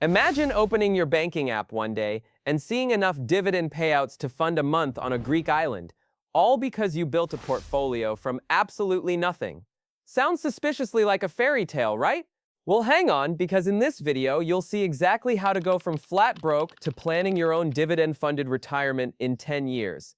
Imagine opening your banking app one day and seeing enough dividend payouts to fund a month on a Greek island, all because you built a portfolio from absolutely nothing. Sounds suspiciously like a fairy tale, right? Well, hang on, because in this video, you'll see exactly how to go from flat broke to planning your own dividend-funded retirement in 10 years.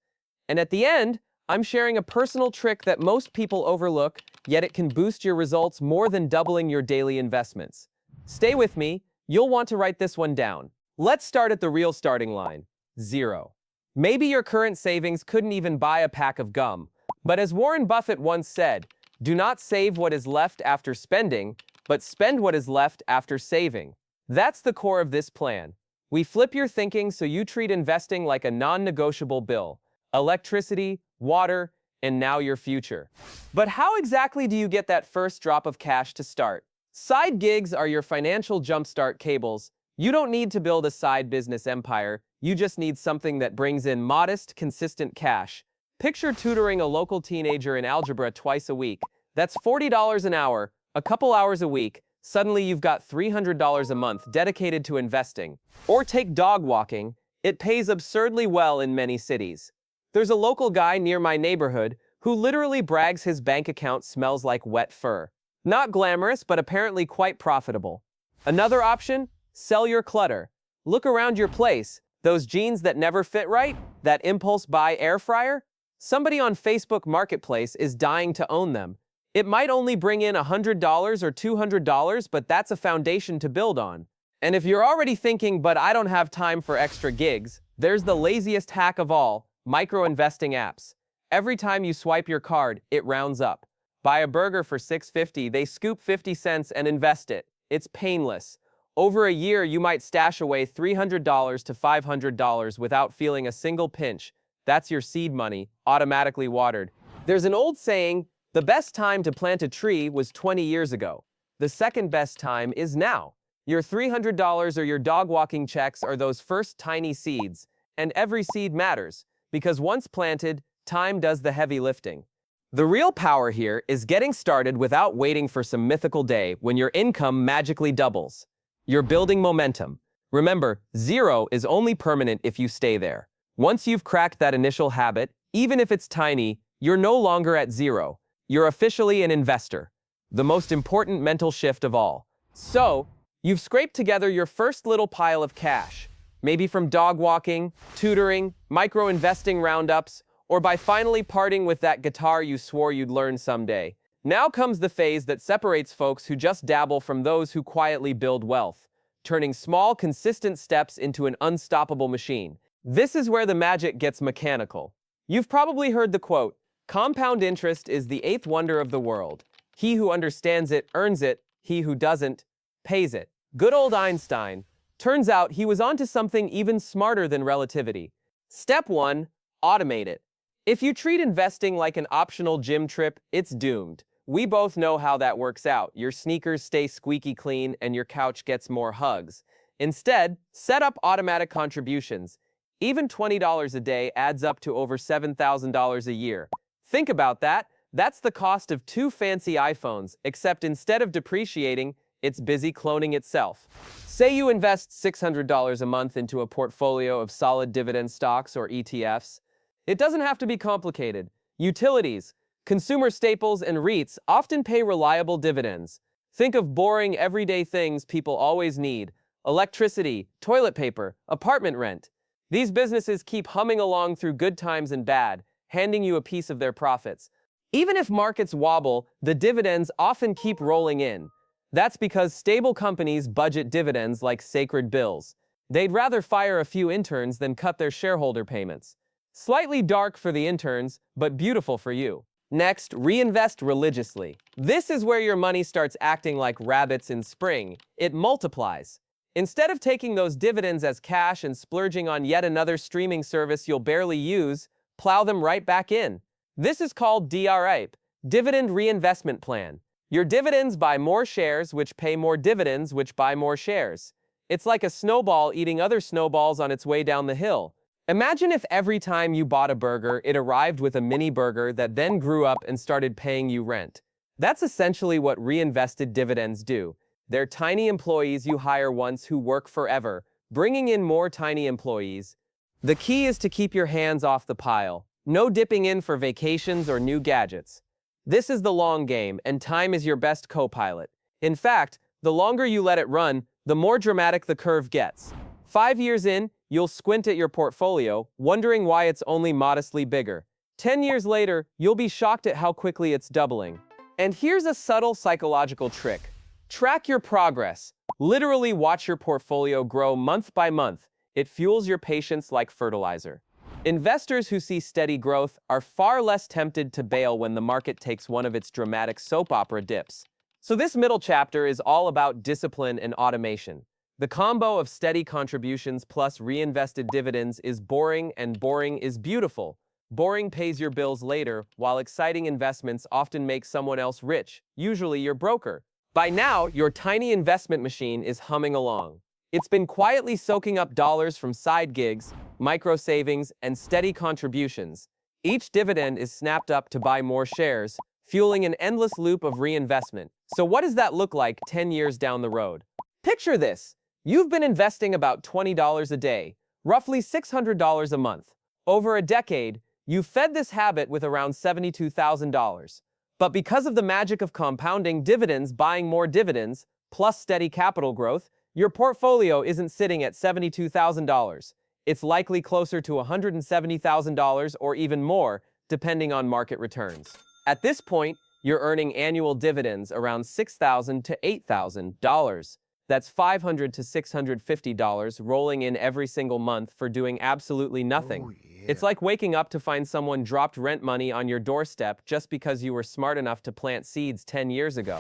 And at the end, I'm sharing a personal trick that most people overlook, yet it can boost your results more than doubling your daily investments. Stay with me. You'll want to write this one down. Let's start at the real starting line, 0. Maybe your current savings couldn't even buy a pack of gum. But as Warren Buffett once said, do not save what is left after spending, but spend what is left after saving. That's the core of this plan. We flip your thinking so you treat investing like a non-negotiable bill. Electricity, water, and now your future. But how exactly do you get that first drop of cash to start? Side gigs are your financial jumpstart cables. You don't need to build a side business empire. You just need something that brings in modest, consistent cash. Picture tutoring a local teenager in algebra twice a week. That's $40 an hour, a couple hours a week. Suddenly you've got $300 a month dedicated to investing. Or take dog walking. It pays absurdly well in many cities. There's a local guy near my neighborhood who literally brags his bank account smells like wet fur. Not glamorous, but apparently quite profitable. Another option? Sell your clutter. Look around your place. Those jeans that never fit right? That impulse buy air fryer? Somebody on Facebook Marketplace is dying to own them. It might only bring in $100 or $200, but that's a foundation to build on. And if you're already thinking, but I don't have time for extra gigs, there's the laziest hack of all, micro-investing apps. Every time you swipe your card, it rounds up. Buy a burger for $6.50, they scoop 50 cents and invest it. It's painless. Over a year, you might stash away $300 to $500 without feeling a single pinch. That's your seed money, automatically watered. There's an old saying, the best time to plant a tree was 20 years ago. The second best time is now. Your $300 or your dog walking checks are those first tiny seeds, and every seed matters, because once planted, time does the heavy lifting. The real power here is getting started without waiting for some mythical day when your income magically doubles. You're building momentum. Remember, 0 is only permanent if you stay there. Once you've cracked that initial habit, even if it's tiny, you're no longer at 0. You're officially an investor. The most important mental shift of all. So, you've scraped together your first little pile of cash. Maybe from dog walking, tutoring, micro-investing roundups, or by finally parting with that guitar you swore you'd learn someday. Now comes the phase that separates folks who just dabble from those who quietly build wealth, turning small, consistent steps into an unstoppable machine. This is where the magic gets mechanical. You've probably heard the quote, compound interest is the eighth wonder of the world. He who understands it earns it, he who doesn't pays it. Good old Einstein. Turns out he was onto something even smarter than relativity. Step 1, automate it. If you treat investing like an optional gym trip, it's doomed. We both know how that works out. Your sneakers stay squeaky clean and your couch gets more hugs. Instead, set up automatic contributions. Even $20 a day adds up to over $7,000 a year. Think about that. That's the cost of 2 fancy iPhones, except instead of depreciating, it's busy cloning itself. Say you invest $600 a month into a portfolio of solid dividend stocks or ETFs. It doesn't have to be complicated. Utilities, consumer staples, and REITs often pay reliable dividends. Think of boring, everyday things people always need. Electricity, toilet paper, apartment rent. These businesses keep humming along through good times and bad, handing you a piece of their profits. Even if markets wobble, the dividends often keep rolling in. That's because stable companies budget dividends like sacred bills. They'd rather fire a few interns than cut their shareholder payments. Slightly dark for the interns, but beautiful for you. Next, reinvest religiously. This is where your money starts acting like rabbits in spring. It multiplies. Instead of taking those dividends as cash and splurging on yet another streaming service you'll barely use, plow them right back in. This is called DRIP, Dividend Reinvestment Plan. Your dividends buy more shares, which pay more dividends, which buy more shares. It's like a snowball eating other snowballs on its way down the hill. Imagine if every time you bought a burger, it arrived with a mini burger that then grew up and started paying you rent. That's essentially what reinvested dividends do. They're tiny employees you hire once who work forever, bringing in more tiny employees. The key is to keep your hands off the pile. No dipping in for vacations or new gadgets. This is the long game, and time is your best co-pilot. In fact, the longer you let it run, the more dramatic the curve gets. 5 years in, you'll squint at your portfolio, wondering why it's only modestly bigger. 10 years later, you'll be shocked at how quickly it's doubling. And here's a subtle psychological trick. Track your progress. Literally watch your portfolio grow month by month. It fuels your patience like fertilizer. Investors who see steady growth are far less tempted to bail when the market takes one of its dramatic soap opera dips. So this middle chapter is all about discipline and automation. The combo of steady contributions plus reinvested dividends is boring, and boring is beautiful. Boring pays your bills later, while exciting investments often make someone else rich, usually your broker. By now, your tiny investment machine is humming along. It's been quietly soaking up dollars from side gigs, micro savings, and steady contributions. Each dividend is snapped up to buy more shares, fueling an endless loop of reinvestment. So what does that look like 10 years down the road? Picture this. You've been investing about $20 a day, roughly $600 a month. Over a decade, you've fed this habit with around $72,000. But because of the magic of compounding dividends buying more dividends, plus steady capital growth, your portfolio isn't sitting at $72,000. It's likely closer to $170,000 or even more, depending on market returns. At this point, you're earning annual dividends around $6,000 to $8,000. That's $500 to $650 rolling in every single month for doing absolutely nothing. Oh, yeah. It's like waking up to find someone dropped rent money on your doorstep just because you were smart enough to plant seeds 10 years ago.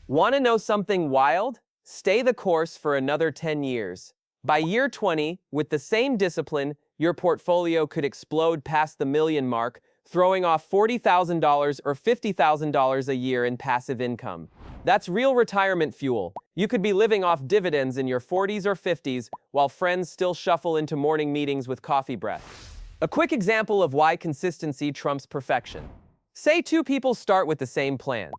Want to know something wild? Stay the course for another 10 years. By year 20, with the same discipline, your portfolio could explode past the million mark, throwing off $40,000 or $50,000 a year in passive income. That's real retirement fuel. You could be living off dividends in your 40s or 50s while friends still shuffle into morning meetings with coffee breath. A quick example of why consistency trumps perfection. Say two people start with the same plan.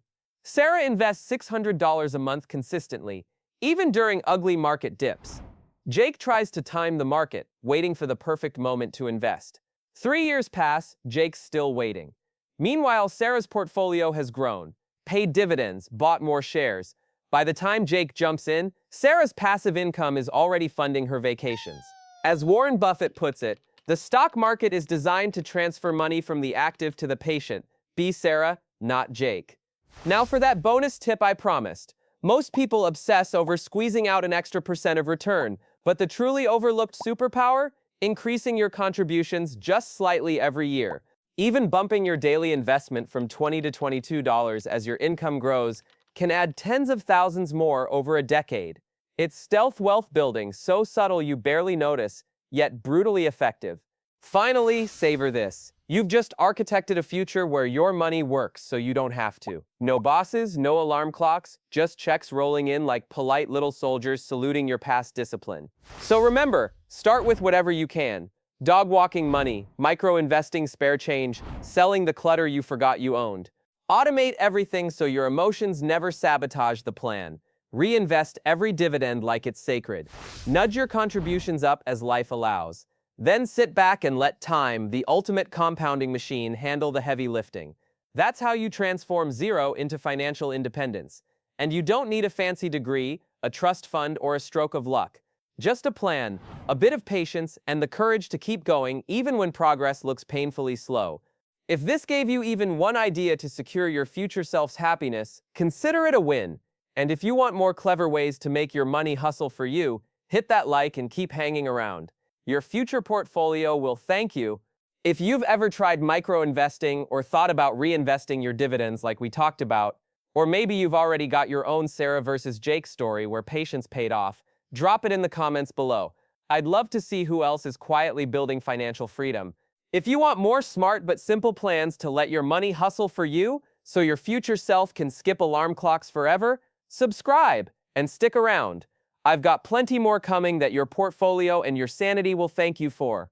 Sarah invests $600 a month consistently, even during ugly market dips. Jake tries to time the market, waiting for the perfect moment to invest. 3 years pass, Jake's still waiting. Meanwhile, Sarah's portfolio has grown, paid dividends, bought more shares. By the time Jake jumps in, Sarah's passive income is already funding her vacations. As Warren Buffett puts it, the stock market is designed to transfer money from the active to the patient. Be Sarah, not Jake. Now for that bonus tip I promised. Most people obsess over squeezing out an extra percent of return, but the truly overlooked superpower? Increasing your contributions just slightly every year. Even bumping your daily investment from $20 to $22 as your income grows can add tens of thousands more over a decade. It's stealth wealth building, so subtle you barely notice, yet brutally effective. Finally, savor this. You've just architected a future where your money works so you don't have to. No bosses, no alarm clocks, just checks rolling in like polite little soldiers saluting your past discipline. So remember, start with whatever you can. Dog walking money, micro-investing spare change, selling the clutter you forgot you owned. Automate everything so your emotions never sabotage the plan. Reinvest every dividend like it's sacred. Nudge your contributions up as life allows. Then sit back and let time, the ultimate compounding machine, handle the heavy lifting. That's how you transform zero into financial independence. And you don't need a fancy degree, a trust fund, or a stroke of luck. Just a plan, a bit of patience, and the courage to keep going even when progress looks painfully slow. If this gave you even one idea to secure your future self's happiness, consider it a win. And if you want more clever ways to make your money hustle for you, hit that like and keep hanging around. Your future portfolio will thank you. If you've ever tried micro-investing or thought about reinvesting your dividends like we talked about, or maybe you've already got your own Sarah versus Jake story where patience paid off, drop it in the comments below. I'd love to see who else is quietly building financial freedom. If you want more smart but simple plans to let your money hustle for you so your future self can skip alarm clocks forever, subscribe and stick around. I've got plenty more coming that your portfolio and your sanity will thank you for.